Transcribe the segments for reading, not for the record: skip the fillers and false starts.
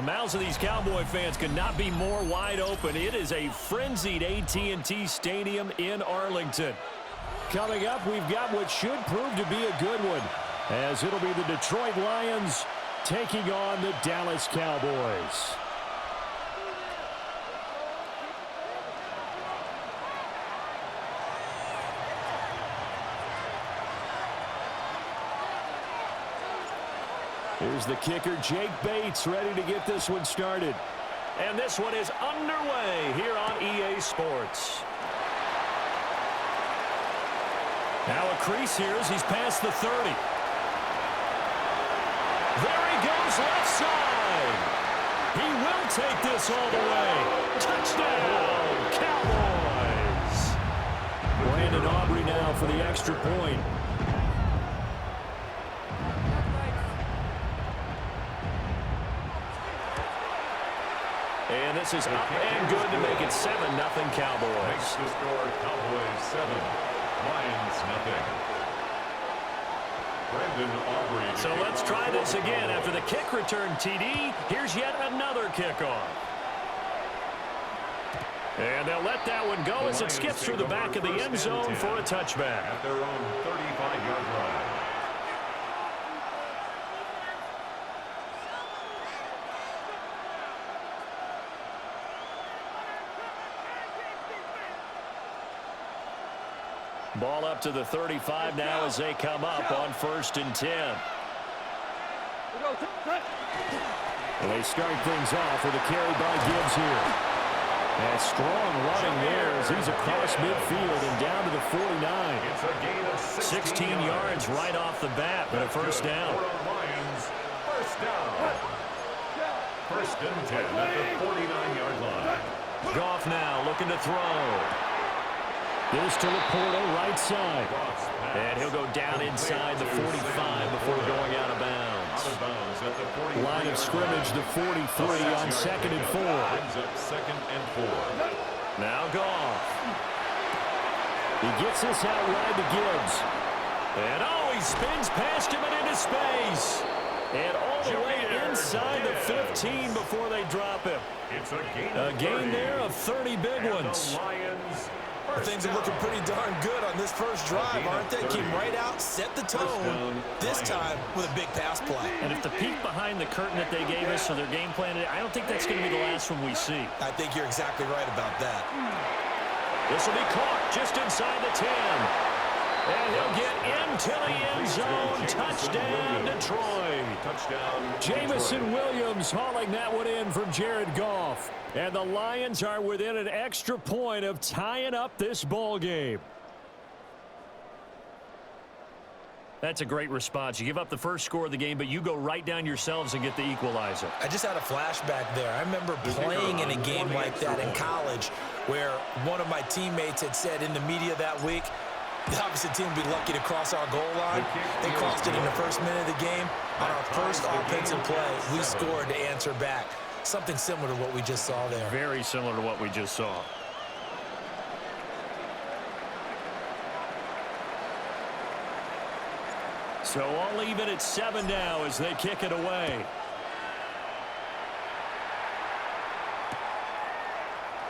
mouths of these Cowboy fans could not be more wide open. It is a frenzied AT&T Stadium in Arlington. Coming up, we've got what should prove to be a good one, as it'll be the Detroit Lions taking on the Dallas Cowboys. Here's the kicker, Jake Bates, ready to get this one started. And this one is underway here on EA Sports. Now a crease here as he's past the 30. There he goes left side. He will take this all the way. Touchdown, Cowboys. Brandon Aubrey now for the extra point. And this is up and good to make it 7-0 Cowboys. Makes the score Cowboys 7, Lions 0. Brandon Aubrey. So let's try this again. After the kick return TD, here's yet another kickoff. And they'll let that one go as it skips through the back of the end zone for a touchback. At their own 35-yard line. Ball up to the 35 now as they come up on 1st and 10. Well, they start things off with a carry by Gibbs here. And strong running there as he's across midfield and down to the 49. 16 yards right off the bat, but a first down. First down. 1st and 10 at the 49-yard line. Goff now looking to throw. Goes to Laporta, right side. And he'll go down inside the 45 before going out of bounds. Line of scrimmage, the 43 on 2nd and 4. Second and 4. Now Goff. He gets this out wide to Gibbs. And he spins past him and into space. And all the way inside the 15 before they drop him. It's a gain there of 30 big ones. Things are looking pretty darn good on this first drive, aren't they? Came right out, set the tone, this time with a big pass play. And if the peek behind the curtain that they gave us, so their game plan, I don't think that's going to be the last one we see. I think you're exactly right about that. This will be caught just inside the 10. And he'll get into the end zone. Touchdown, Detroit. Jamison Williams hauling that one in from Jared Goff. And the Lions are within an extra point of tying up this ball game. That's a great response. You give up the first score of the game, but you go right down yourselves and get the equalizer. I just had a flashback there. I remember playing in a game like that in college where one of my teammates had said in the media that week, the opposite team would be lucky to cross our goal line. They crossed it in the first minute of the game. On our first offensive play, we scored to answer back. Something similar to what we just saw there. Very similar to what we just saw. So I'll leave it at 7 now as they kick it away.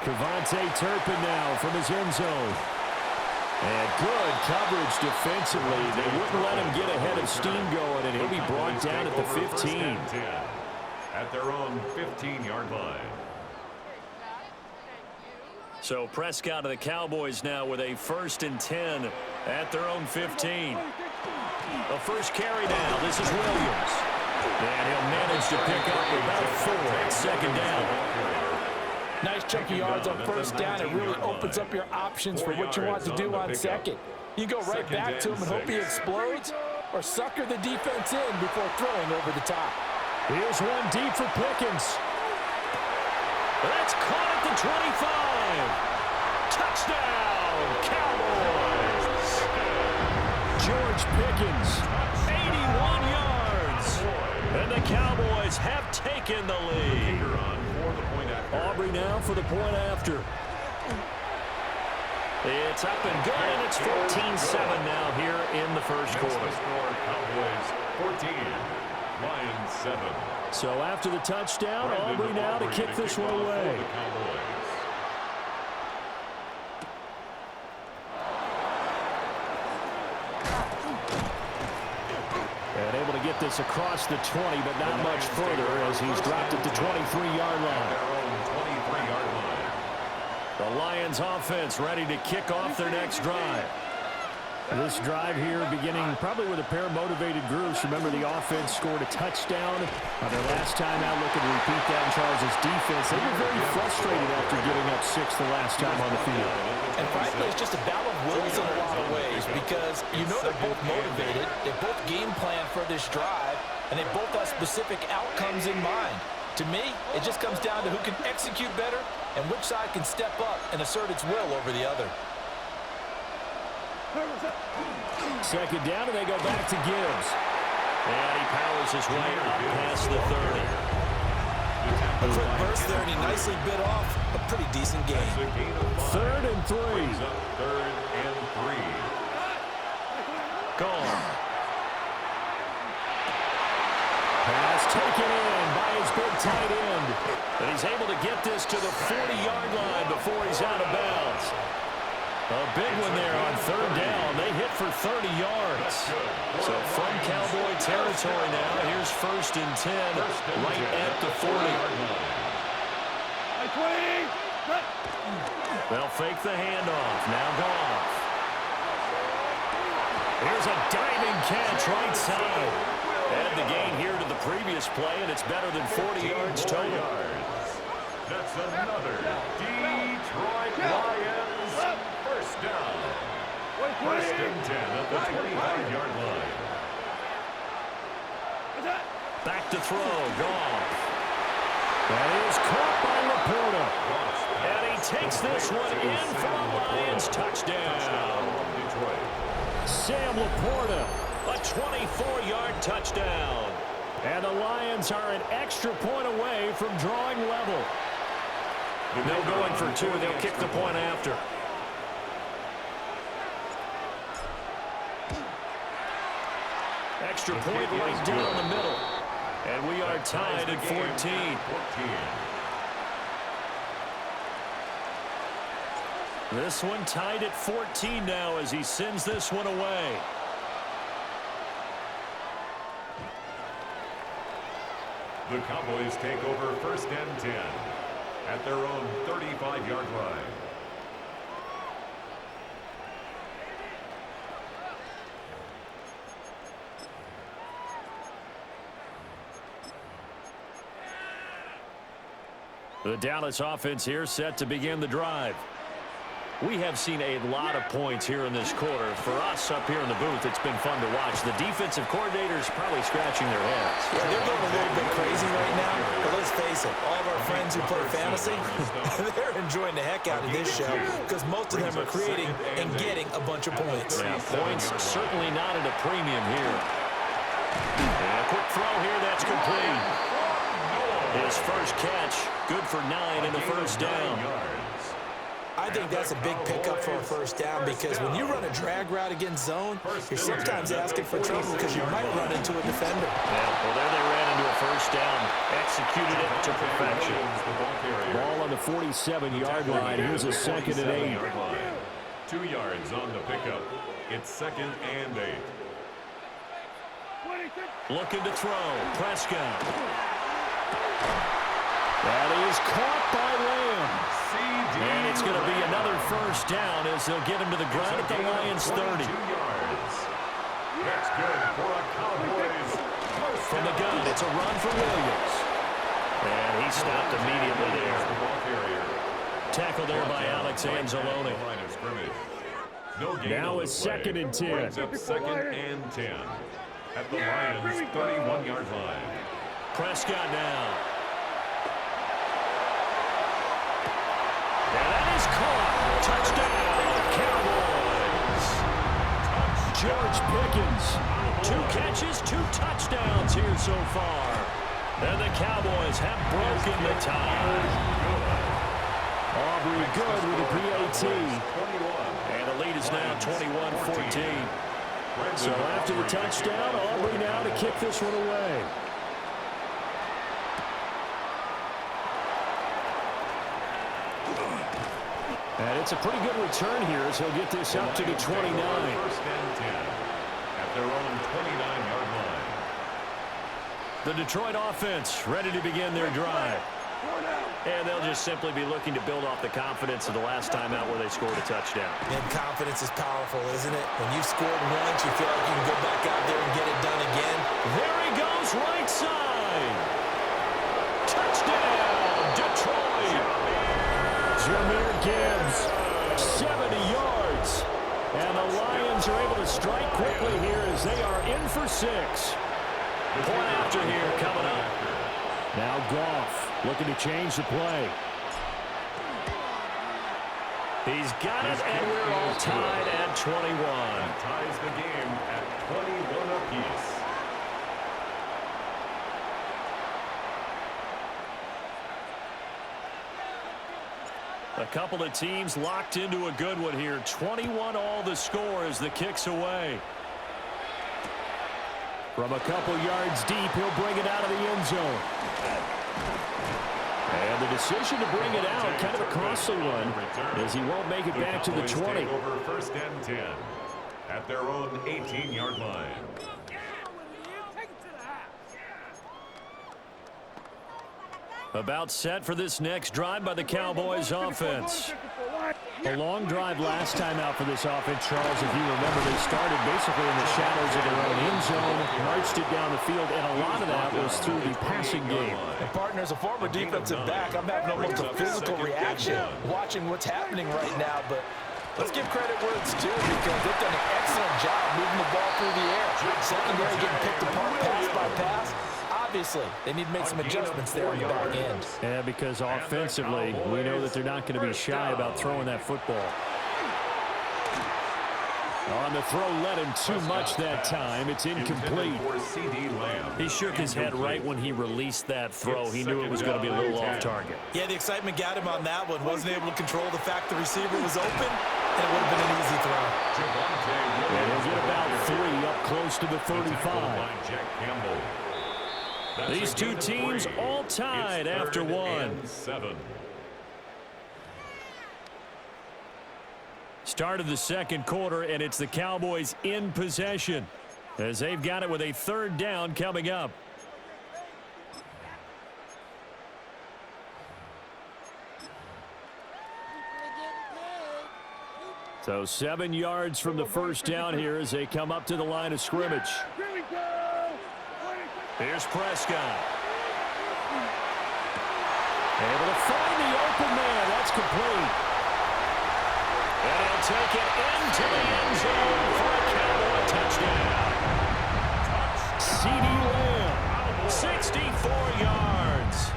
Kevontae Turpin now from his end zone. And good coverage defensively. They wouldn't let him get ahead of steam going, and he'll be brought down at the 15. At their own 15-yard line. So Prescott of the Cowboys now with a 1st and 10 at their own 15. A first carry now. This is Williams. And he'll manage to pick up about 4 at 2nd down. Nice chunky yards on 1st down. It really opens up your options for what you want to do on 2nd. You go right back to him and hope he explodes, or sucker the defense in before throwing over the top. Here's one deep for Pickens. That's caught at the 25. Touchdown, Cowboys. George Pickens, 81 yards. And the Cowboys have taken the lead. Aubrey now for the point after. It's up and good, and it's 14-7 now here in the first quarter. Cowboys 14, Lions 7. So after the touchdown, Aubrey now to kick this one away. And able to get this across the 20, but not much further as he's dropped at the 23-yard line. The Lions offense ready to kick off their next drive. This drive here beginning probably with a pair of motivated groups. Remember, the offense scored a touchdown on their last time out. Looking to repeat that in Charles' defense. They were very frustrated after giving up 6 the last time on the field. And frankly, it's just a battle of wills in a lot of ways because you know they're both motivated. They both game plan for this drive, and they both have specific outcomes in mind. To me, it just comes down to who can execute better and which side can step up and assert its will over the other. Second down, and they go back to Gibbs. And he powers his way up past the 30. A quick burst there, and he nicely bit off a pretty decent gain. 3rd and 3. 3rd and 3. Gone. Pass taken in by his big tight end. And he's able to get this to the 40-yard line before he's out of bounds. A big one there on 3rd down. They hit for 30 yards. So from Cowboy territory now, here's 1st and 10 right at the 40. They'll fake the handoff. Now Goff. Here's a diving catch right side. Add the gain here to the previous play, and it's better than 40 yards total. That's another Detroit Lions first down. 1st and 10 at the 25-yard line. Back to throw. Goff. That is caught by Laporta. And he takes this one in for a Lions touchdown. Sam Laporta, a 24-yard touchdown. And the Lions are an extra point away from drawing level. They're going for 2. They'll kick the point after. Extra point right down the middle. And we are tied at 14. This one tied at 14 now as he sends this one away. The Cowboys take over 1st and 10 at their own 35-yard line. The Dallas offense here set to begin the drive. We have seen a lot of points here in this quarter. For us up here in the booth, it's been fun to watch. The defensive coordinators probably scratching their heads. Yeah, they're going a little bit crazy right now, but let's face it, all of our friends who play fantasy, they're enjoying the heck out of this show because most of them are creating and getting a bunch of points. Yeah, points certainly not at a premium here. And a quick throw here, that's complete. His first catch, good for 9 in the first down. I think that's a big pickup for a first down because when you run a drag route against zone, you're sometimes asking for trouble because you might run into a defender. Yeah, well, there they ran into a first down, executed it to perfection. Ball on the 47-yard line. Here's a 2nd and 8. 2 yards on the pickup. It's 2nd and 8. Looking to throw. Prescott. That is caught by Lamb. And it's going to be another first down as they'll get him to the ground at the Lions 30. That's good for a Cowboys. From the gun, it's a run for Williams. And he stopped immediately there. Tackled there by Alex Anzalone. Now it's 2nd and 10. 2nd and 10 at the Lions 31-yard line. Prescott now. And that is caught. Touchdown, Cowboys. George Pickens. 2 catches, 2 touchdowns here so far. And the Cowboys have broken the tie. Aubrey good with a PAT. And the lead is now 21-14. So after the touchdown, Aubrey now to kick this one away. And it's a pretty good return here as he'll get this up to the 29. First and 10 at their own 29-yard line. The Detroit offense ready to begin their drive. And they'll just simply be looking to build off the confidence of the last time out where they scored a touchdown. And confidence is powerful, isn't it? When you scored once, you feel like you can go back out there and get it done again. There he goes, right side. Touchdown, Detroit. Jahmyr Gibbs, 70 yards. And the Lions are able to strike quickly here as they are in for 6. Point after here coming up. Now Goff looking to change the play. He's got it, and we're all tied at 21. That ties the game at 21 apiece. A couple of teams locked into a good one here. 21 all the score as the kick's away. From a couple yards deep, he'll bring it out of the end zone. And the decision to bring it out, kind of a costly one, as he won't make it back to the 20. Over first and 10 at their own 18-yard line. About set for this next drive by the Cowboys offense. A long drive last time out for this offense, Charles. If you remember, they started basically in the shadows of their own end zone, marched it down the field, and a lot of that was through the passing game. And partner, as a former defensive back, I'm having almost a physical reaction watching what's happening right now. But let's give credit where it's due because they've done an excellent job moving the ball through the air. Secondary getting picked apart pass by pass. Obviously, they need to make some adjustments there on the back end. Yeah, because offensively, we know that they're not going to be shy about throwing that football. On the throw, led him too much that time. It's incomplete. He shook his head right when he released that throw. He knew it was going to be a little off target. Yeah, the excitement got him on that one. Wasn't able to control the fact the receiver was open, and it would have been an easy throw. And he'll get about 3 up close to the 35. These two teams all tied after one. Start of the second quarter, and it's the Cowboys in possession as they've got it with a third down coming up. So 7 yards from the first down here as they come up to the line of scrimmage. Here's Prescott. Able to find the open man. That's complete. And he'll take it into the end zone for a Cowboy touchdown. CeeDee Lamb, 64 yards.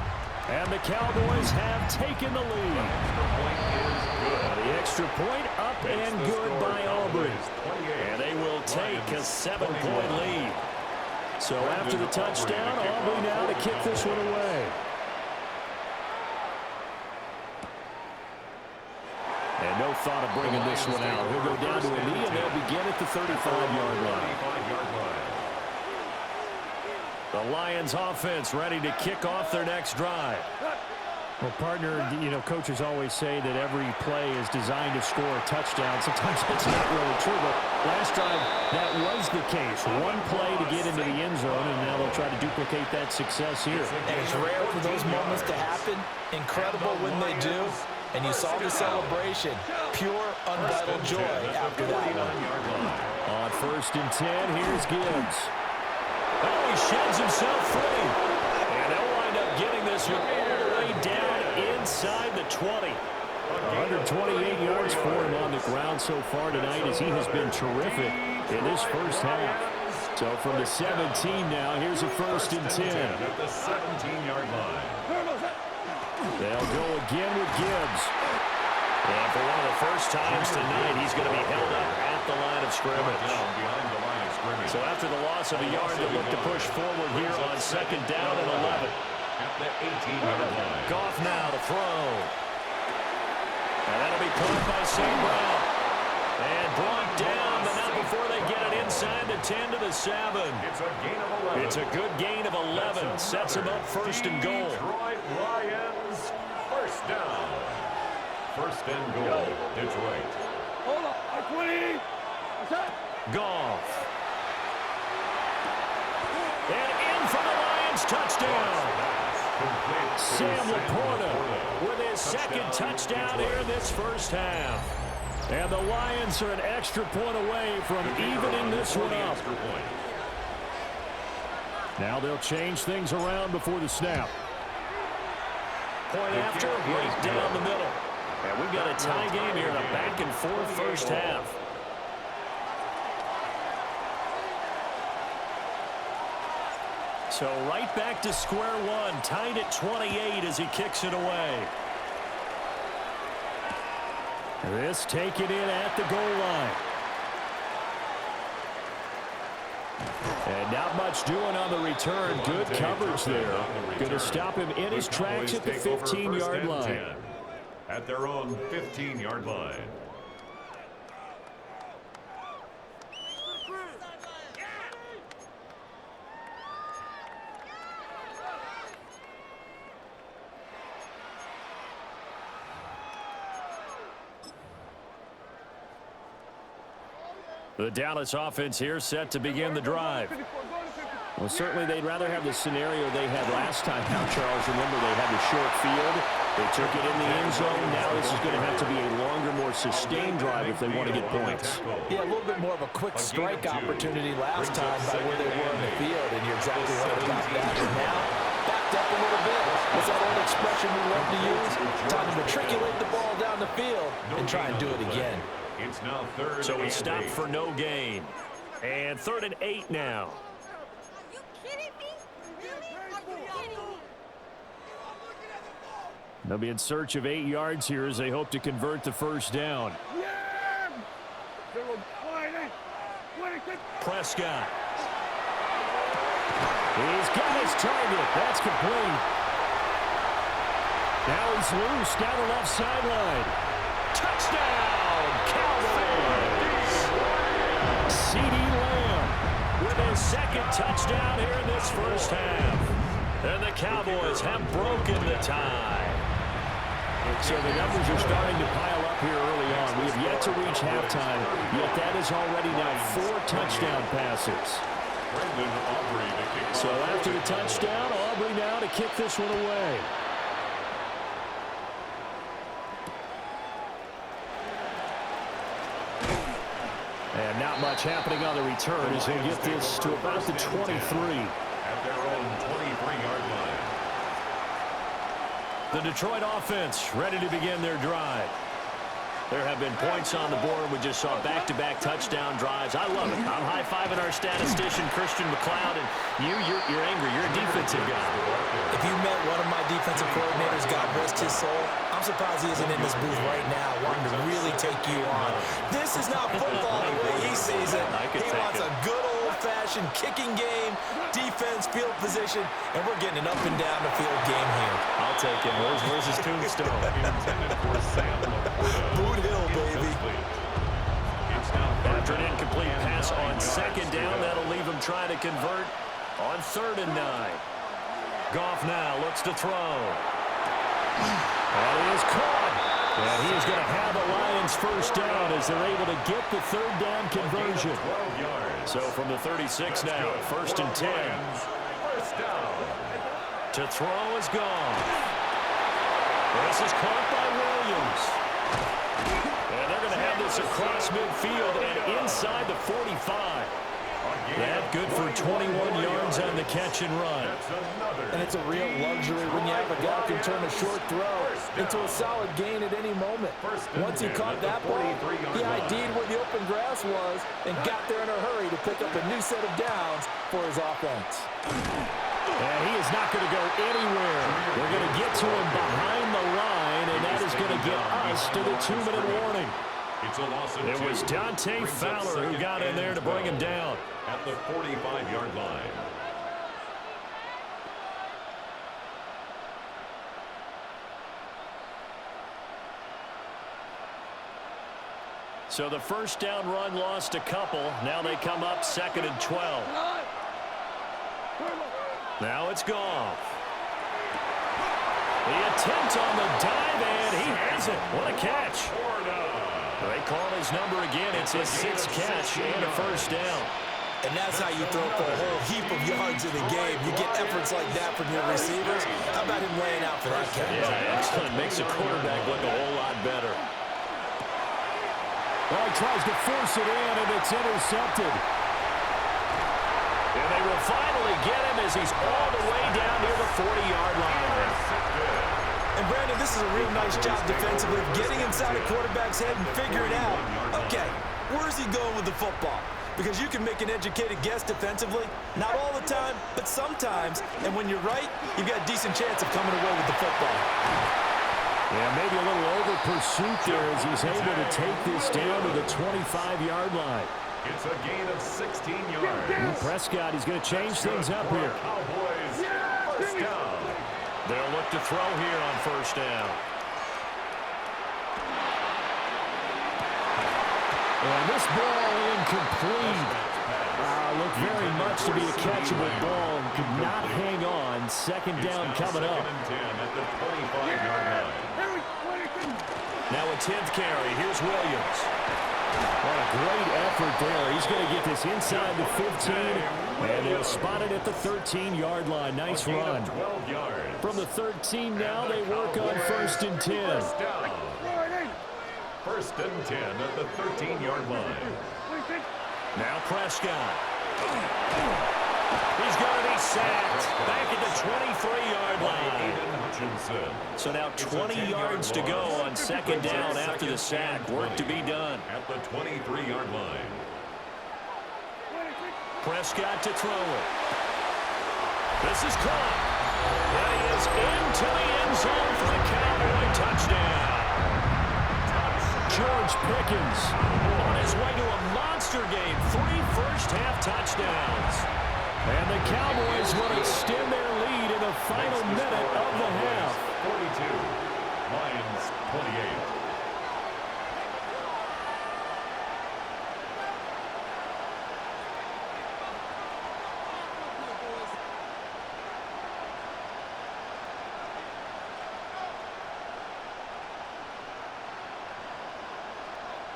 And the Cowboys have taken the lead. The extra point up and good by Aubrey. And they will take a 7-point lead. So after the touchdown, Aubrey now to kick this one away. And no thought of bringing this one out. He'll go down to a knee, and they'll begin at the 35-yard line. The Lions offense ready to kick off their next drive. Well, partner, you know, coaches always say that every play is designed to score a touchdown. Sometimes that's not really true, but last drive, that was the case. One play to get into the end zone, and now they'll try to duplicate that success here. And it's rare for those moments to happen. Incredible when they do. And you saw the celebration. Pure, unbridled joy after that one. On first and 10, here's Gibbs. Oh, he sheds himself free. And they'll wind up getting this one all the way down inside the 20. 128 yards for him on the ground so far tonight as he has been terrific in this first half. So from the 17 now, here's a first and 10. At the 17-yard line. They'll go again with Gibbs. And for one of the first times tonight, he's going to be held up at the line of scrimmage. So after the loss of a yard, they'll look to push forward here on second down and 11. At the 18-yard line. Goff now to throw. And that'll be caught by St. Brown. And brought down, but not before they get it inside the 10 to the 7. It's a gain of 11. It's a good gain of 11. Sets him up first and goal. Detroit Lions, first down. First and goal, Detroit. Hold on. 20. Goff. And in for the Lions touchdown. Sam Laporta with his second touchdown here in this first half. And the Lions are an extra point away from evening this one up. Now they'll change things around before the snap. Point after, right down the middle. And we've got a tie game here in a back-and-forth first half. So right back to square one, tied at 28 as he kicks it away. This taken in at the goal line. And not much doing on the return. Good coverage there. Going to stop him in his tracks at the 15-yard line. At their own 15-yard line. The Dallas offense here set to begin the drive. Well, certainly they'd rather have the scenario they had last time. Now, Charles, remember they had the short field. They took it in the end zone. Now this is going to have to be a longer, more sustained drive if they want to get points. Yeah, a little bit more of a quick strike opportunity last time by where they were in the field, and you're exactly right about that. And now, backed up a little bit. What's that old expression we love to use? Time to matriculate the ball down the field and try and do it again. It's now third. So he stopped for no gain. And 3rd and 8 now. Are you kidding me? Really? Are you kidding me? They'll be in search of 8 yards here as they hope to convert the first down. Prescott. He's got his target. That's complete. Now he's loose down the left sideline. Touchdown, Cowboys! C.D. Lamb with his second touchdown here in this first half. And the Cowboys have broken the tie. So the numbers are starting to pile up here early on. We have yet to reach halftime, yet that is already now 4 touchdown passes. So after the touchdown, Aubrey now to kick this one away. And not much happening on the return as they get this to about the 23. At their own 23-yard line. The Detroit offense ready to begin their drive. There have been points on the board. We just saw back-to-back touchdown drives. I love it. I'm high-fiving our statistician, Christian McLeod, and you're angry. You're a defensive guy. If you met one of my defensive coordinators, God rest his soul, I'm surprised he isn't in this booth right now wanting to really take you on. This is not football the way he sees it. He wants a good old-fashioned kicking game, defense, field position, and we're getting an up-and-down-the-field game here. I'll take him. Where's his tombstone? Intended for Sam Boot Hill, baby. After an incomplete pass on 2nd down, that'll leave him trying to convert on 3rd and 9. Goff now looks to throw. And he is caught. And he is going to have the Lions first down as they're able to get the 3rd down conversion. So from the 36 now, 1st and 10. To throw is Goff. This is caught by Williams. And they're going to have this across midfield and inside the 45. That good for 21 yards on the catch and run. And it's a real luxury when you have a guy who can turn a short throw into a solid gain at any moment. Once he caught that ball, he ID'd where the open grass was and got there in a hurry to pick up a new set of downs for his offense. And he is not going to go anywhere. They're going to get to him behind the line, and that is going to get us to the 2-minute warning. It was Dante Fowler who got in there to bring him down. At the 45-yard line. So the first down run lost a couple. Now they come up 2nd and 12. Now it's Goff. The attempt on the dive, and he has it. What a catch. They call his number again. It's his 6th catch and a first down. And that's how you throw for a whole heap of yards in the game. You get efforts like that from your receivers. How about him laying out for that catch? Yeah, excellent. Makes the quarterback look a whole lot better. Well, he tries to force it in, and it's intercepted. And they will finally get him as he's all the way down near the 40-yard line. And, Brandon, this is a real nice job defensively of getting inside a quarterback's head and figuring out, okay, where's he going with the football? Because you can make an educated guess defensively. Not all the time, but sometimes. And when you're right, you've got a decent chance of coming away with the football. Yeah, maybe a little over pursuit there as he's able to take this down to the 25-yard line. It's a gain of 16 yards. And Prescott, he's going to change things up here. Cowboys, first down. They'll look to throw here on first down. And this ball incomplete. Looked very much to be a catchable ball and could not hang on. Second down coming up. Second and 10 at the 25-yard line. Now a 10th carry. Here's Williams. What a great effort there. He's going to get this inside the 15, and they'll spot it at the 13-yard line. Nice run. 12 yards. From the 13 now, they work on first and 10. First down. First and 10 at the 13-yard line. Now Prescott. He's going to be sacked back at the 23-yard line. So now 20 yards to go on second down after the sack. Work to be done. At the 23-yard line. Prescott to throw it. This is caught. And he is into the end zone for the Cowboy touchdown. George Pickens on his way to a monster game. 3 first-half touchdowns. And the Cowboys will extend their lead in the final minute of the half. 42. Lions 28.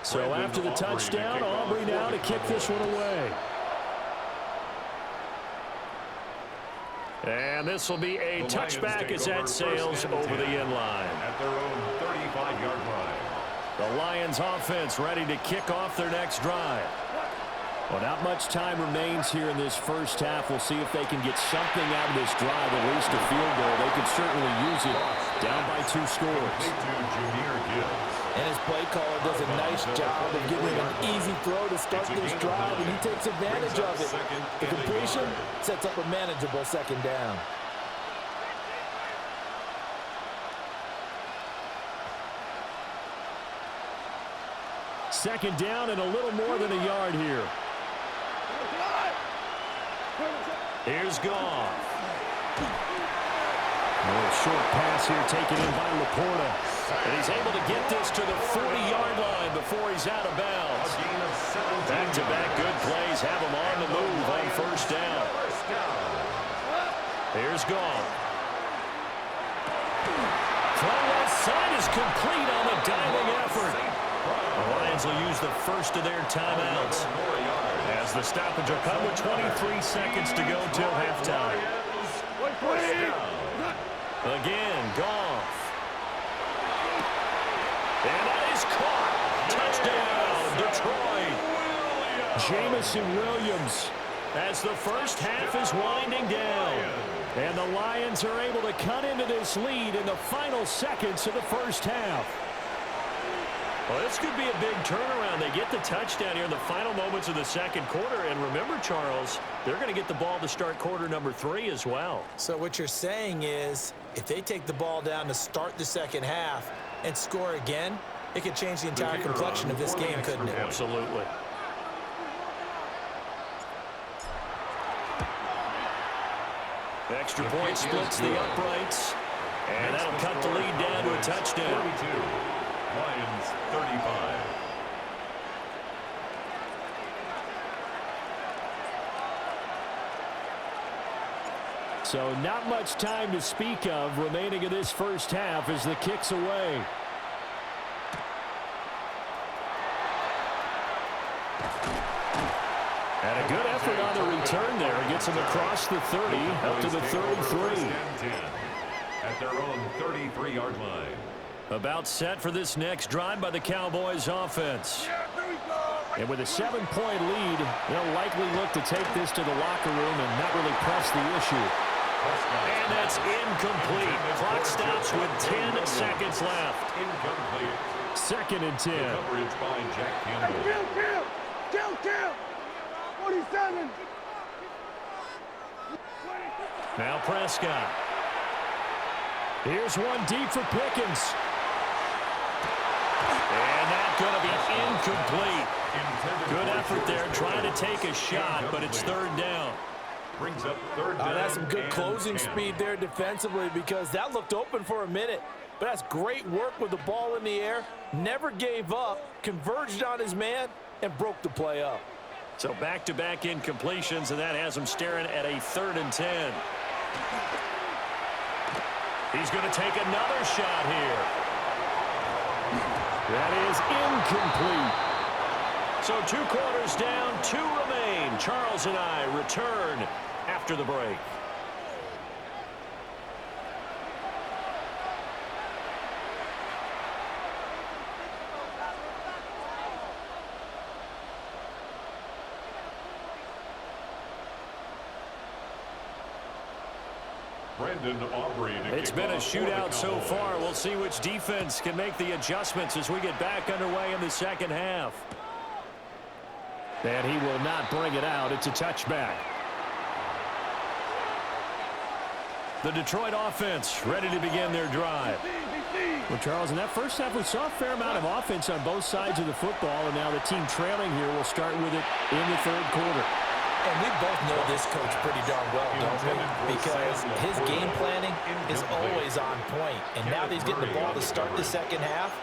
So after the touchdown, Aubrey now to kick this one away. And this will be a touchback as that sails over the end line. At their own 35-yard line. The Lions offense ready to kick off their next drive. Well, not much time remains here in this first half. We'll see if they can get something out of this drive, at least a field goal. They can certainly use it down by 2 scores. And his play caller does a nice job of giving him an easy throw to start this drive, and he takes advantage of it. The completion sets up a manageable second down. Second down and a little more than a yard here. Here's Goff. A short pass here taken in by Laporta. And he's able to get this to the 40-yard line before he's out of bounds. Back-to-back good plays have him on the move on first down. Here's Goff. Throw left side is complete on the diving effort. The Lions will use the first of their timeouts as the stoppage will come with 23 seconds to go till halftime. Again, Goff. And that is caught. Touchdown, Detroit. Jamison Williams. As the first half is winding down. And the Lions are able to cut into this lead in the final seconds of the first half. Well, this could be a big turnaround. They get the touchdown here in the final moments of the second quarter. And remember, Charles, they're going to get the ball to start quarter number 3 as well. So what you're saying is if they take the ball down to start the second half and score again, it could change the entire complexion of this game, couldn't it? Absolutely. Extra point splits the uprights. And that'll cut the lead down to a touchdown. 32. Lions 35. So not much time to speak of remaining in this first half as the kick's away. And a good effort on the return there. Gets him across the 30 up to the 33. At their own 33-yard line. About set for this next drive by the Cowboys offense. And with a 7-point lead, they'll likely look to take this to the locker room and not really press the issue. And that's incomplete. Clock stops with 10 seconds left. Incomplete. 2nd and 10. Coverage by Jack Campbell. Kill! 47! Now Prescott. Here's one deep for Pickens. And that's going to be incomplete. Good effort there trying to take a shot, but it's 3rd down. Brings up 3rd down. That's some good closing speed there defensively because that looked open for a minute. But that's great work with the ball in the air. Never gave up, converged on his man, and broke the play up. So back-to-back incompletions, and that has him staring at a 3rd and 10. He's going to take another shot here. That is incomplete. So 2 quarters down, 2 remain. Charles and I return after the break. It's been a shootout so far. We'll see which defense can make the adjustments as we get back underway in the second half. And he will not bring it out. It's a touchback. The Detroit offense ready to begin their drive. Well, Charles, in that first half, we saw a fair amount of offense on both sides of the football, and now the team trailing here will start with it in the 3rd quarter. And we both know this coach pretty darn well, don't we? Because his game planning is always on point. And now that he's getting the ball to start the second half,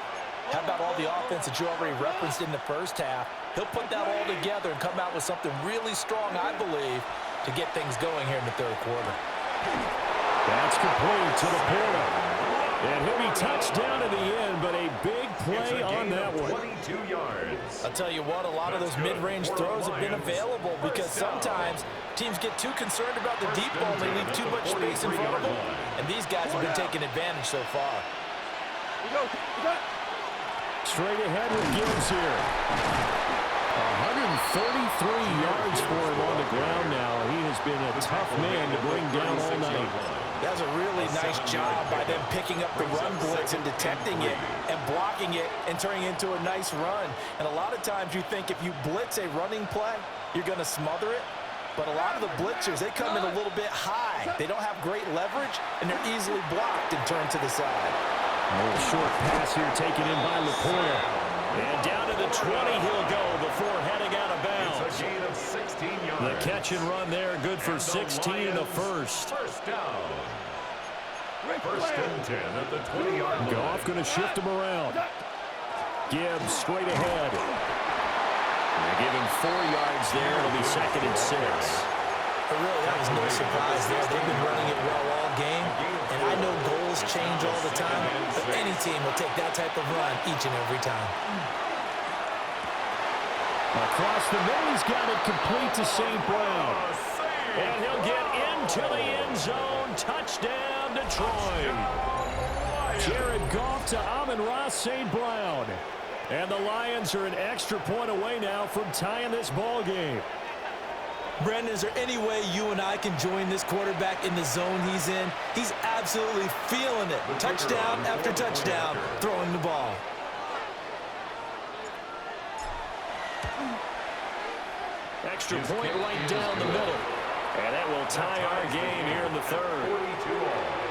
how about all the offense that you already referenced in the first half? He'll put that all together and come out with something really strong, I believe, to get things going here in the 3rd quarter. That's complete to the Porter. And he'll be touched down at the end, but a big play on that one. 22 yards. I'll tell you what, a lot of those mid-range throws have been available because sometimes teams get too concerned about the deep ball and they leave too much space in front of them. And these guys have been taking advantage so far. Straight ahead with Gibbs here. 133 yards for him on the ground now. He has been a tough man to bring down all night. That was a really nice job by them picking up the run blitz and detecting it and blocking it and turning it into a nice run. And a lot of times you think if you blitz a running play, you're going to smother it. But a lot of the blitzers, they come in a little bit high. They don't have great leverage, and they're easily blocked and turned to the side. A little short pass here taken in by LaPorta. And down to the 20 he'll go before heading out of bounds. It's a gain of 16 yards. The catch and run there, good for 16 in the first. First down. 1st and 10 at the 20-yard line. Goff going to shift him around. Gibbs straight ahead. They give him 4 yards there. It'll be 2nd and 6. But really, that was no surprise there. They've been running it well all game. And I know goals change all the time, but any team will take that type of run each and every time. Across the middle, he's got it complete to St. Brown. And he'll get into the end zone. Touchdown, Detroit. Jared Goff to Amon-Ra St. Brown. And the Lions are an extra point away now from tying this ball game. Brandon, is there any way you and I can join this quarterback in the zone he's in? He's absolutely feeling it. Touchdown after touchdown, throwing the ball. Extra point right down the middle. And that will tie our game here in the 3rd. 42-all.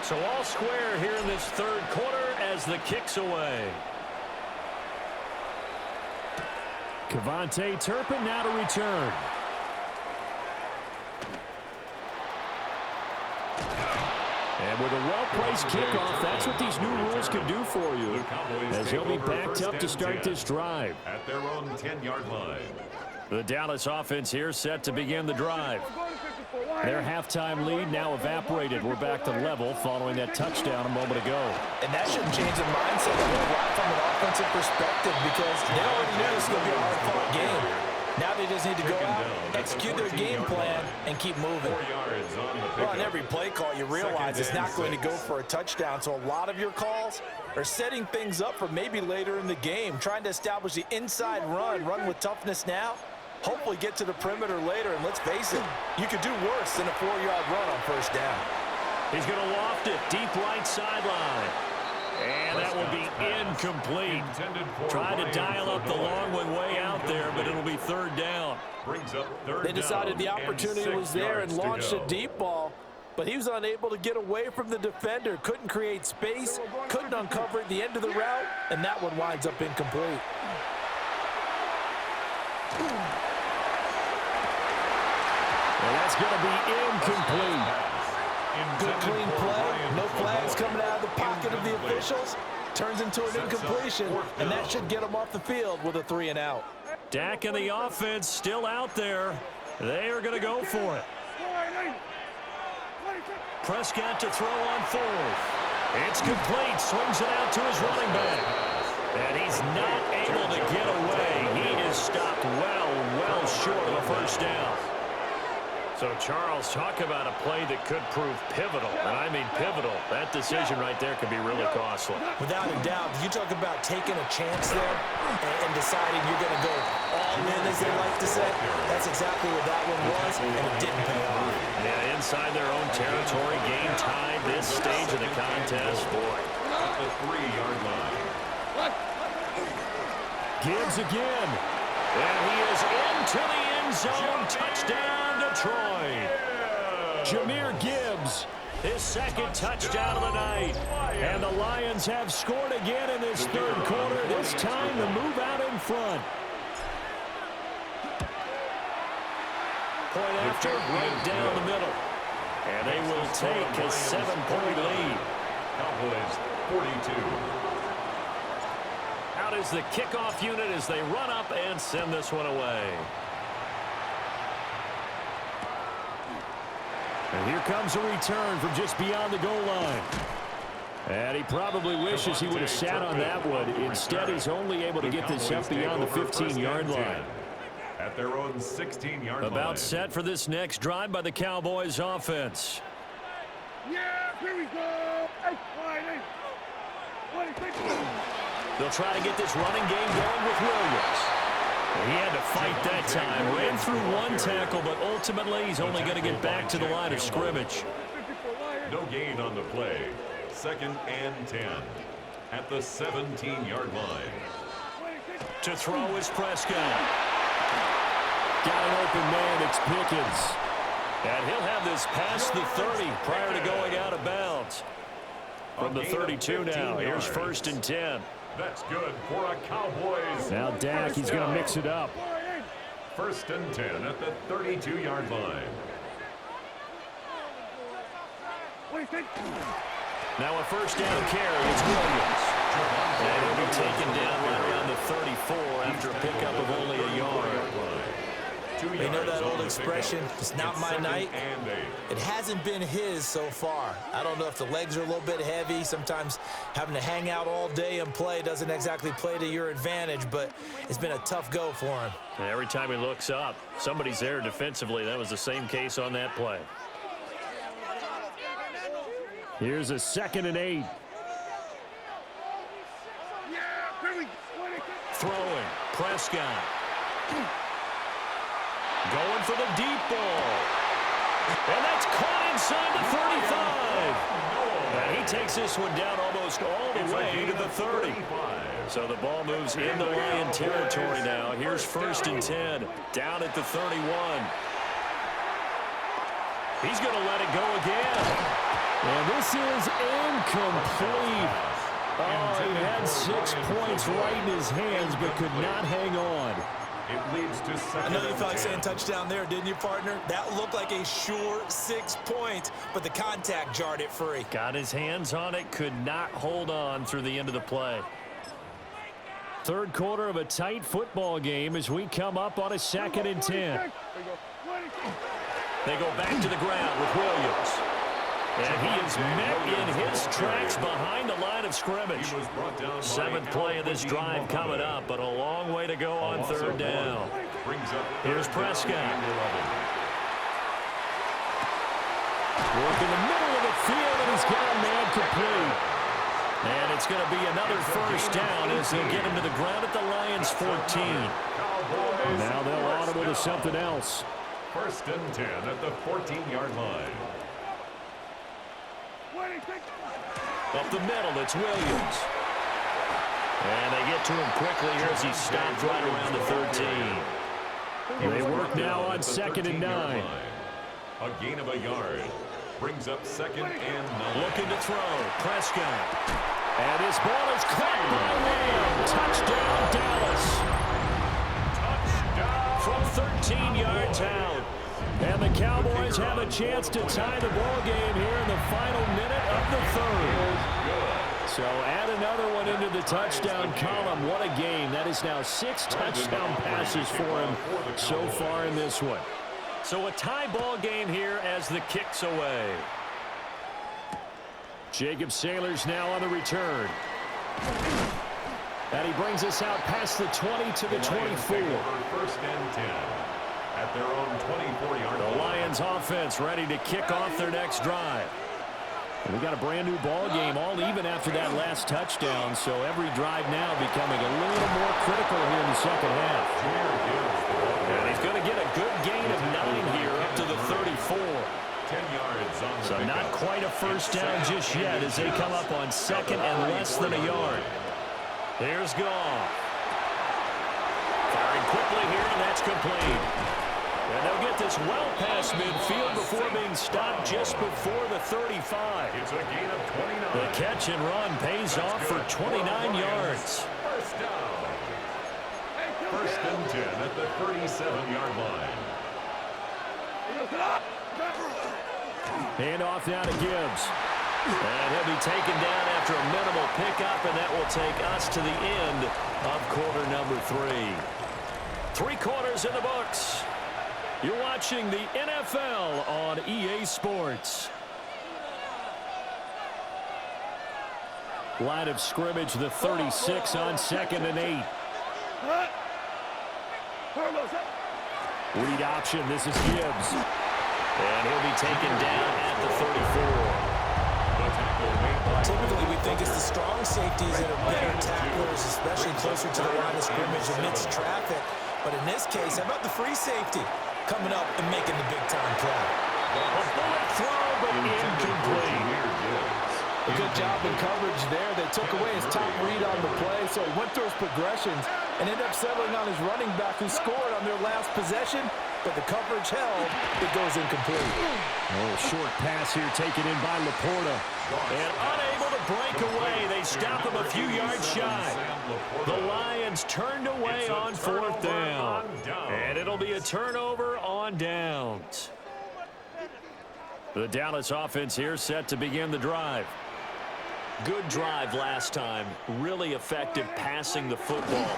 So all square here in this 3rd quarter as the kick's away. Cavante Turpin now to return. And with a well-placed kickoff, that's what these new rules can do for you, as they'll be backed up to start this drive. At their own 10-yard line. The Dallas offense here set to begin the drive. Their halftime lead now evaporated. We're back to level following that touchdown a moment ago. And that shouldn't change the mindset a whole lot from an offensive perspective, because they already knew this was going to be a hard-fought game. Now they just need to go out, execute their game plan, and keep moving. Well, on every play call, you realize it's not going to go for a touchdown, so a lot of your calls are setting things up for maybe later in the game, trying to establish the inside run with toughness now, hopefully get to the perimeter later, and let's face it, you could do worse than a 4-yard run on first down. He's going to loft it deep right sideline. And that will be incomplete. Tried to dial up the long one way out there, but it'll be third down. They decided the opportunity was there and launched a deep ball, but he was unable to get away from the defender. Couldn't create space, couldn't uncover at the end of the route, and that one winds up incomplete. Well, that's going to be incomplete. Good clean play, no flags coming out of the pocket of the officials. Turns into an incompletion, and that should get them off the field with a 3-and-out. Dak and the offense still out there. They are going to go for it. Prescott to throw on fourth. It's complete. Swings it out to his running back. And he's not able to get away. He is stopped well short of a first down. So, Charles, talk about a play that could prove pivotal. And I mean pivotal. That decision right there could be really costly. Without a doubt, you talk about taking a chance there and deciding you're going to go all in, as they like to say. That's exactly what that one was, and it didn't pay off. Yeah, inside their own territory, game tied this stage of the contest. Boy. At the 3-yard line. Gibbs again. And he is into the end zone. Touchdown, Detroit. Jahmyr Gibbs, his second touchdown of the night. And the Lions have scored again in this third quarter. This time to move out in front. Point after, right down the middle. And they will take a 7-point lead. Cowboys 42. Out is the kickoff unit as they run up and send this one away. And here comes a return from just beyond the goal line. And he probably wishes he would have sat on that one. Instead, he's only able to get this up beyond the 15-yard line. At their own 16-yard line. About set for this next drive by the Cowboys offense. Yeah, here we go. They'll try to get this running game going with Williams. He had to fight that time. Ran through one tackle, but ultimately he's only going to get back to the line of scrimmage. No gain on the play. 2nd and 10. At the 17-yard line. To throw is Prescott. Got an open man. It's Pickens. And he'll have this past the 30 prior to going out of bounds. From the 32 now. Here's 1st and 10. That's good for a Cowboys. Now Dak, he's going to mix it up. 1st and 10 at the 32-yard line. Now a first down carry. It's Williams. And he'll be taken down right around the 34 after a pickup of only a yard. You know that old expression, it's not my night. It hasn't been his so far. I don't know if the legs are a little bit heavy. Sometimes having to hang out all day and play doesn't exactly play to your advantage, but it's been a tough go for him. And every time he looks up, somebody's there defensively. That was the same case on that play. Here's a 2nd and 8. Throwing, Prescott. Going for the deep ball. And that's caught inside the 35. And he takes this one down almost all the way to the 30. So the ball moves into Lion territory now. Here's 1st and 10. Down at the 31. He's going to let it go again. And this is incomplete. Oh, he had 6 points right in his hands, but could not hang on. It leads to second. I know you felt like saying touchdown there, didn't you, partner? That looked like a sure 6 points, but the contact jarred it free. Got his hands on it, could not hold on through the end of the play. Third quarter of a tight football game as we come up on a 2nd and 10. They go back to the ground with Williams. And he is met in his tracks behind the line of scrimmage. 7th play of this drive coming up, but a long way to go on 3rd down. Here's Prescott. Work in the middle of the field, and he's got a man complete. And it's going to be another 1st down as they'll get him to the ground at the Lions' 14. Now they'll audible to something else. 1st and 10 at the 14-yard line. Up the middle, it's Williams. And they get to him quickly here as he stopped right around the 13. They work now on 2nd and 9. A gain of a yard. Brings up 2nd and 9. Looking to throw. Prescott. And his ball is caught by Lamb. Touchdown, Dallas. Touchdown. From 13 yards out. And the Cowboys have a chance to tie the ball game here in the final minute of the 3rd. So add another one into the touchdown column. What a game. That is now 6 touchdown passes for him so far in this one. So a tie ball game here as the kick's away. Jacob Saylor's now on the return. And he brings us out past the 20 to the 24. 1st and 10. At their own 24-yard line. The Lions offense ready to kick off their next drive. And we got a brand new ball game, all even after that last touchdown. So every drive now becoming a little more critical here in the 2nd half. And he's going to get a good gain of 9 here up to the 34. 10 yards on the So not quite a 1st down just yet as they come up on 2nd and less than a yard. Here's Goff. Firing quickly here, and that's complete. And they'll get this well past midfield before being stopped just before the 35. It's a gain of 29. The catch and run pays off for 29 yards. 1st down. 1st and 10 at the 37-yard line. Hand off now to Gibbs. And he'll be taken down after a minimal pickup, and that will take us to the end of quarter number 3. 3 quarters in the books. You're watching the NFL on EA Sports. Line of scrimmage, the 36 on 2nd and 8. Read option, this is Gibbs. And he'll be taken down at the 34. Typically, we think it's the strong safeties that are better tacklers, especially closer to the line of scrimmage amidst traffic. But in this case, how about the free safety coming up and making the big-time play? A bullet throw, but incomplete. A good job in coverage there. They took away his top read on the play, so he went through his progressions and ended up settling on his running back who scored on their last possession, but the coverage held. It goes incomplete. Short pass here taken in by Laporta. And unable to break away. They stop him a few yards shy. The Lions turned away on 4th down. And it'll be a turnover on downs. The Dallas offense here set to begin the drive. Good drive last time. Really effective passing the football.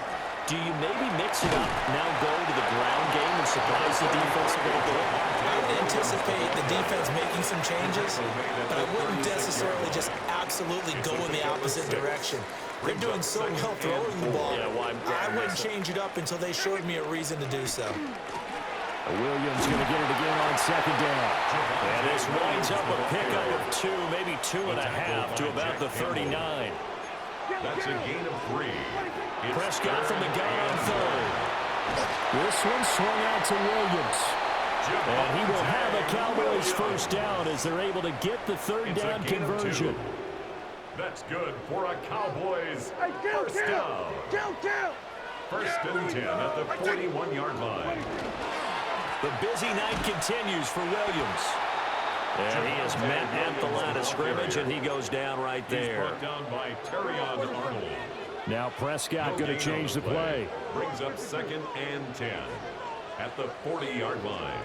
Do you maybe mix it up, now go to the ground game and surprise the defense a little bit? I would anticipate the defense making some changes, but I wouldn't necessarily just absolutely go in the opposite direction. They're doing so well throwing the ball. I wouldn't change it up until they showed me a reason to do so. Williams going to get it again on 2nd down. And this winds up a pickup of 2, maybe 2.5 to about the 39. That's a gain of 3. Prescott from the gun on 3rd. This one swung out to Williams. And he will have a Cowboys 1st down as they're able to get the 3rd down conversion. That's good for a Cowboys 1st down. 1st and 10 at the 41-yard line. The busy night continues for Williams. And he is met at the line of scrimmage, and he goes down right there. He's brought down by Terrion Arnold. Now Prescott going to change the play. Brings up 2nd and 10 at the 40-yard line.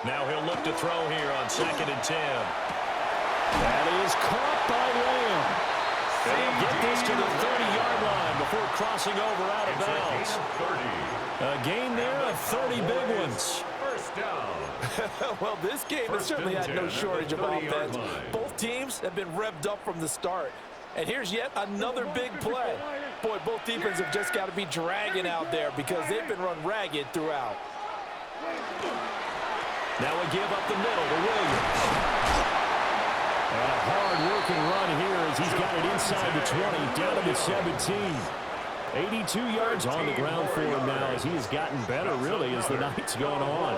Now he'll look to throw here on 2nd and 10. That is caught by Lamb. And he'll get this to the 30-yard line before crossing over out of bounds. A gain there of 30 big ones. First down. Well, this game has certainly had no shortage of offense. Both teams have been revved up from the start. And here's yet another big play. Boy, both defenses have just got to be dragging out there because they've been run ragged throughout. Now we give up the middle to Williams. And a hard-working run here as he's got it inside the 20, down to the 17. 82 yards on the ground for him now as he has gotten better, really, as the night's going on.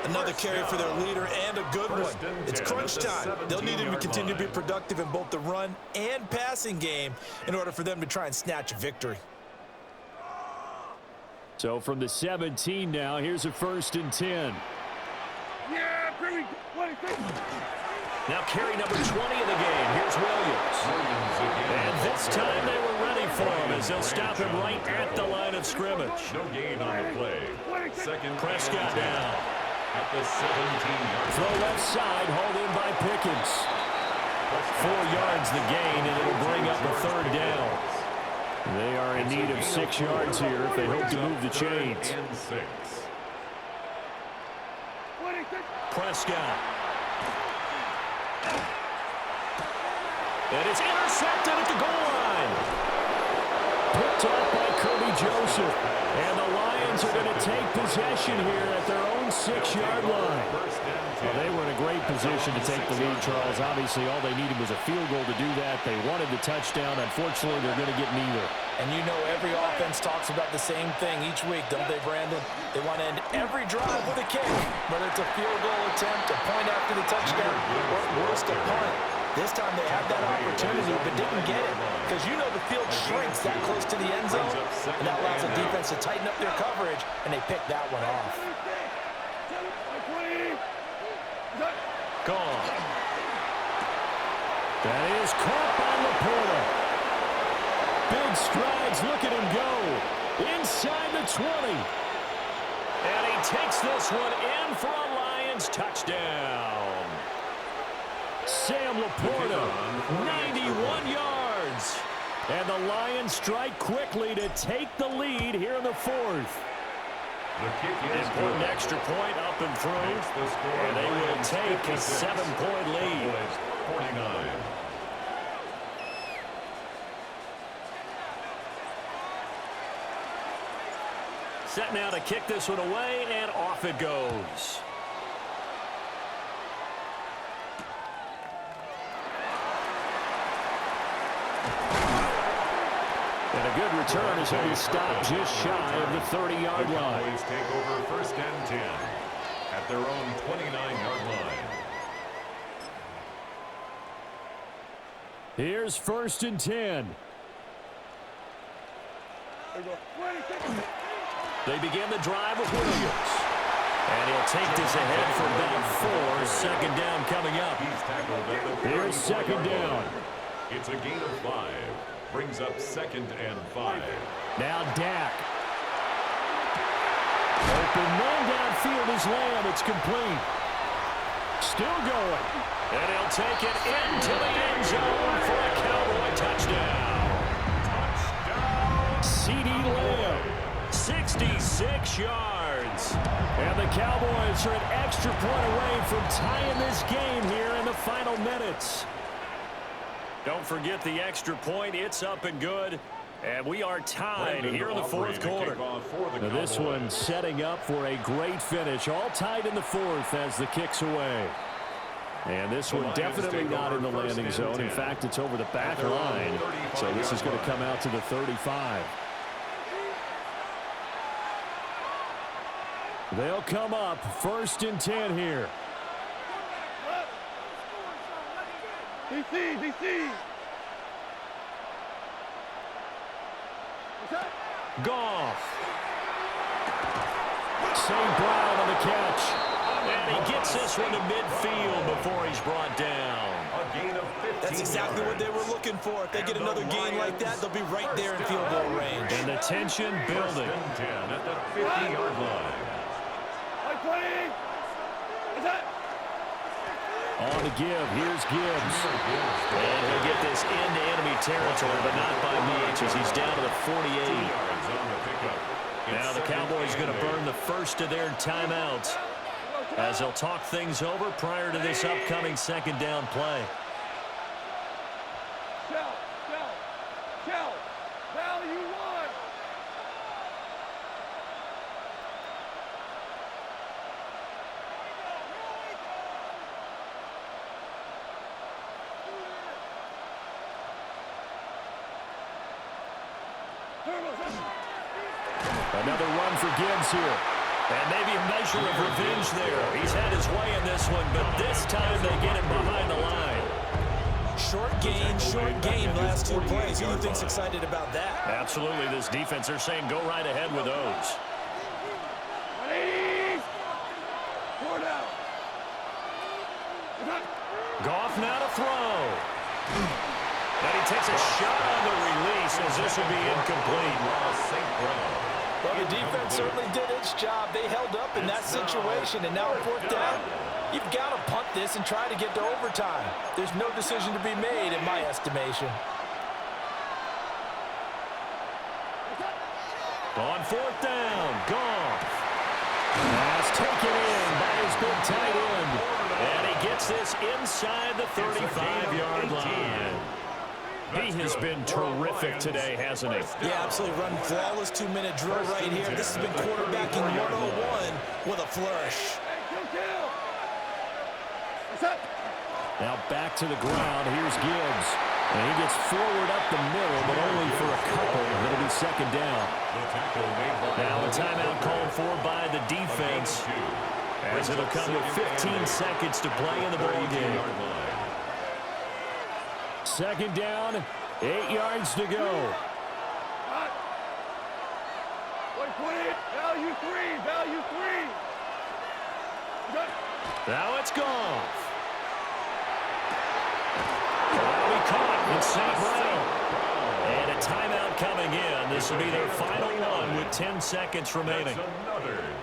Another carry for their leader and a good one. It's crunch time. They'll need him to continue to be productive in both the run and passing game in order for them to try and snatch a victory. So from the 17 now, here's a 1st and 10. Yeah, pretty good. Now carry number 20 of the game. Here's Williams. And this time they were ready for him as they'll stop him right at the line of scrimmage. No gain on the play. 2nd Prescott down. At the 17-yard line. Throw left side, hauled in by Pickens. 4 yards the gain, and it'll bring up a 3rd down. They are in need of 6 yards here if they hope to move the chains. Prescott. And it's intercepted at the goal line. Picked off by Kirby Joseph. And the Lions are going to take possession here at their own 6-yard line. Well, they were in a great position to take the lead, Charles. Obviously, all they needed was a field goal to do that. They wanted the touchdown. Unfortunately, they're going to get neither. And you know every offense talks about the same thing each week, don't they, Brandon? They want to end every drive with a kick, whether it's a field goal attempt, a point after the touchdown, or at worst, a punt. This time they had that opportunity but didn't get it because you know the field shrinks that close to the end zone, and that allows the defense to tighten up their coverage, and they picked that one off. Gone. That is caught by Laporta. Big strides, look at him go. Inside the 20. And he takes this one in for a Lions touchdown. Sam Laporta, 91 yards. And the Lions strike quickly to take the lead here in the 4th. Important extra point up and through. And they will take a 7-point lead. 49. Set now to kick this one away, and off it goes. And a good return as he'll be stopped just shy of the 30-yard line. Cowboys take over 1st and 10 at their own 29-yard line. Here's 1st and 10. They begin the drive with Williams. And he'll take this ahead for about 4. 2nd down coming up. He's tackled at the Here's 2nd down. It's a gain of 5. Brings up 2nd and 5. Now Dak. Open man downfield is Lamb. It's complete. Still going. And he'll take it into the end zone for a Cowboy touchdown. CeeDee Lamb. 66 yards. And the Cowboys are an extra point away from tying this game here in the final minutes. Don't forget the extra point. It's up and good. And we are tied here in the 4th quarter. Now this one setting up for a great finish. All tied in the 4th as the kick's away. And this one definitely not in the landing zone. In fact, it's over the back line. So this is going to come out to the 35. They'll come up 1st and 10 here. DC. Goff. St. Brown on the catch. And he gets Gets this one to midfield before he's brought down. A gain of 15 That's exactly what they were looking for. If they get another gain like that, they'll be right there in field goal range. And the tension building. 10 at the 50-yard line. On the give, here's Gibbs. And he'll get this into enemy territory, but not by much as he's down to the 48. Now the Cowboys going to burn the first of their timeouts as they'll talk things over prior to this upcoming second down play. Value one. Another run for Gibbs here. And maybe a measure of revenge there. He's had his way in this one, but this time they get him behind the line. Short game, last two plays. Who do you think's excited about that? Absolutely, this defense, they're saying go right ahead with those. Goff now to throw. And he takes a shot on the release as this will be incomplete. Well, the defense certainly did its job. They held up in that situation, and now on fourth down, you've got to punt this and try to get to overtime. There's no decision to be made in my estimation. On fourth down, Goff. Pass taken in by his big tight end. And he gets this inside the 35-yard line. He has been terrific today, hasn't he? Yeah, absolutely. Run flawless 2-minute drill right here. This has been quarterbacking 101 with a flourish. Now back to the ground. Here's Gibbs. And he gets forward up the middle, but only for a couple. It'll be second down. Now a timeout called for by the defense as it'll come with 15 seconds to play in the ball game. Second down, 8 yards to go. Value three. Now it's Goff. That'll be caught with St. Brown. And a timeout coming in. This will be their final one with 10 seconds remaining.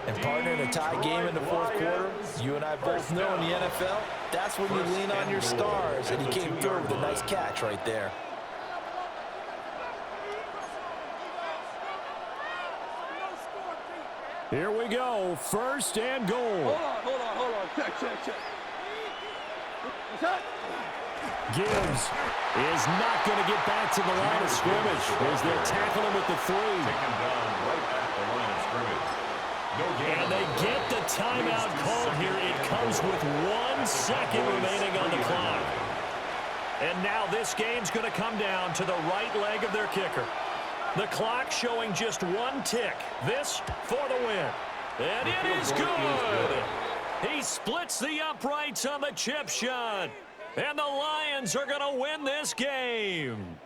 And partner, in a tie game in the fourth quarter, you and I both know in the NFL, that's when you lean on your stars, and he came through with a nice catch right there. Here we go, first and goal. Hold on. Check. What's that? Gibbs is not going to get back to the line of scrimmage as they'll tackle him at the 3. Taken down right at the line of scrimmage. No gain. And they get the timeout called here. It comes with 1 second remaining on the clock. And now this game's going to come down to the right leg of their kicker. The clock showing just 1 tick. This for the win. And it is good. He splits the uprights on the chip shot. And the Lions are going to win this game.